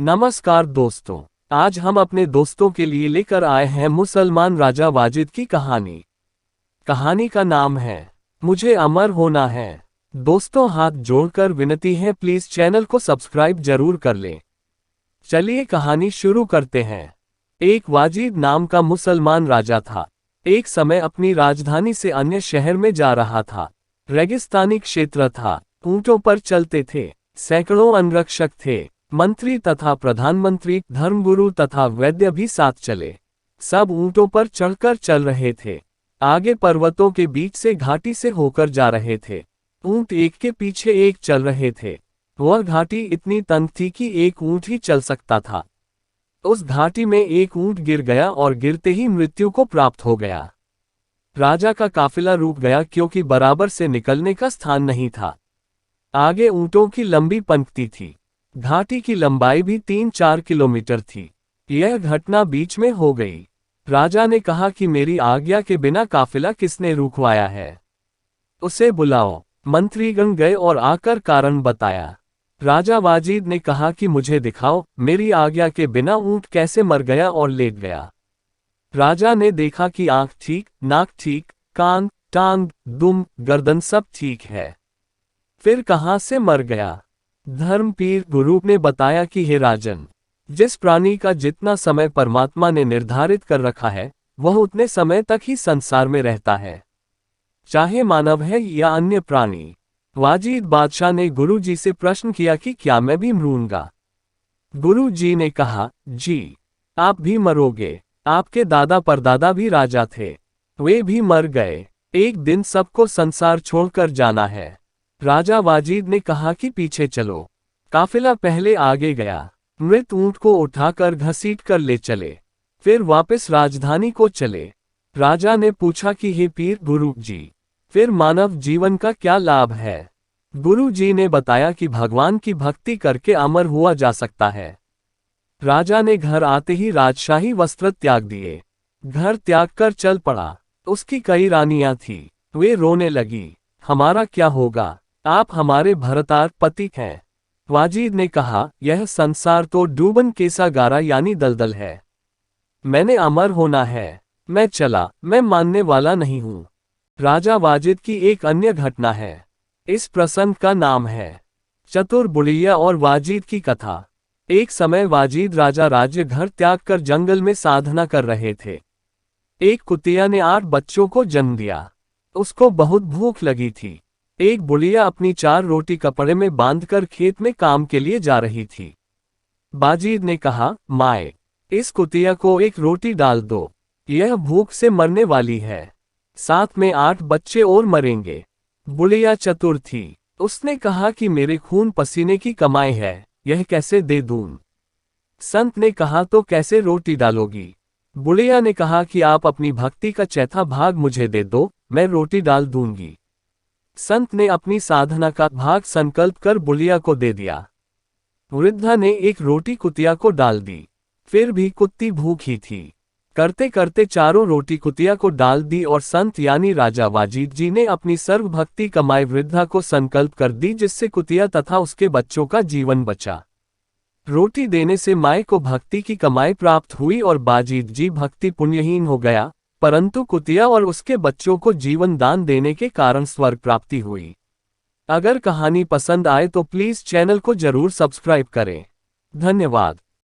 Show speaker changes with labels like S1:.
S1: नमस्कार दोस्तों, आज हम अपने दोस्तों के लिए लेकर आए हैं मुसलमान राजा वाजिद की कहानी। कहानी का नाम है मुझे अमर होना है। दोस्तों, हाथ जोड़कर विनती है, प्लीज चैनल को सब्सक्राइब जरूर कर लें। चलिए कहानी शुरू करते हैं। एक वाजिद नाम का मुसलमान राजा था। एक समय अपनी राजधानी से अन्य शहर में जा रहा था। रेगिस्तानी क्षेत्र था, ऊंटों पर चलते थे, सैकड़ों अंगरक्षक थे, मंत्री तथा प्रधानमंत्री, धर्मगुरु तथा वैद्य भी साथ चले। सब ऊंटों पर चढ़कर चल रहे थे। आगे पर्वतों के बीच से घाटी से होकर जा रहे थे। ऊंट एक के पीछे एक चल रहे थे। वह घाटी इतनी तंग थी कि एक ऊंट ही चल सकता था। उस घाटी में एक ऊंट गिर गया और गिरते ही मृत्यु को प्राप्त हो गया। राजा का काफिला रुक गया क्योंकि बराबर से निकलने का स्थान नहीं था। आगे ऊंटों की लंबी पंक्ति थी। घाटी की लंबाई भी 3-4 किलोमीटर थी। यह घटना बीच में हो गई। राजा ने कहा कि मेरी आज्ञा के बिना काफिला किसने रुकवाया है, उसे बुलाओ। मंत्रीगण गए और आकर कारण बताया। राजा वाजिद ने कहा कि मुझे दिखाओ, मेरी आज्ञा के बिना ऊंट कैसे मर गया और लेट गया। राजा ने देखा कि आंख ठीक, नाक ठीक, कान, टांग, दुम, गर्दन सब ठीक है। फिर कहां से मर गया? धर्मपीर गुरु ने बताया कि हे राजन, जिस प्राणी का जितना समय परमात्मा ने निर्धारित कर रखा है, वह उतने समय तक ही संसार में रहता है, चाहे मानव है या अन्य प्राणी। वाजिद बादशाह ने गुरु जी से प्रश्न किया कि क्या मैं भी मरूंगा? गुरु जी ने कहा, जी, आप भी मरोगे। आपके दादा परदादा भी राजा थे, वे भी मर गए। एक दिन सबको संसार छोड़कर जाना है। राजा वाजिद ने कहा कि पीछे चलो। काफिला पहले आगे गया। मृत ऊंट को उठाकर घसीट कर ले चले, फिर वापस राजधानी को चले। राजा ने पूछा कि हे पीर गुरु जी, फिर मानव जीवन का क्या लाभ है? गुरु जी ने बताया कि भगवान की भक्ति करके अमर हुआ जा सकता है। राजा ने घर आते ही राजशाही वस्त्र त्याग दिए। घर त्याग कर चल पड़ा। उसकी कई रानियां थीं, वे रोने लगी, हमारा क्या होगा? आप हमारे भरतार पति हैं। वाजिद ने कहा, यह संसार तो डूबन केसा गारा यानी दलदल है। मैंने अमर होना है। मैं चला, मैं मानने वाला नहीं हूं। राजा वाजिद की एक अन्य घटना है। इस प्रसंग का नाम है चतुर बुढ़िया और वाजिद की कथा। एक समय वाजिद राजा राज्य घर त्याग कर जंगल में साधना कर रहे थे। एक कुतिया ने 8 बच्चों को जन्म दिया। उसको बहुत भूख लगी थी। एक बुढ़िया अपनी 4 रोटी कपड़े में बांधकर खेत में काम के लिए जा रही थी। वाजिद ने कहा, माए, इस कुतिया को एक रोटी डाल दो, यह भूख से मरने वाली है। साथ में 8 बच्चे और मरेंगे। बुढ़िया चतुर थी, उसने कहा कि मेरे खून पसीने की कमाई है, यह कैसे दे दूं? संत ने कहा, तो कैसे रोटी डालोगी? बुढ़िया ने कहा कि आप अपनी भक्ति का चौथा भाग मुझे दे दो, मैं रोटी डाल दूंगी। संत ने अपनी साधना का भाग संकल्प कर बुढ़िया को दे दिया। वृद्धा ने एक रोटी कुतिया को डाल दी, फिर भी कुत्ती भूखी थी। करते करते 4 रोटी कुतिया को डाल दी और संत यानी राजा वाजिद जी ने अपनी सर्व भक्ति कमाई वृद्धा को संकल्प कर दी, जिससे कुतिया तथा उसके बच्चों का जीवन बचा। रोटी देने से माए को भक्ति की कमाई प्राप्त हुई और वाजिद जी भक्ति पुण्यहीन हो गया, परंतु कुतिया और उसके बच्चों को जीवन दान देने के कारण स्वर्ग प्राप्ति हुई। अगर कहानी पसंद आए तो प्लीज चैनल को जरूर सब्सक्राइब करें। धन्यवाद।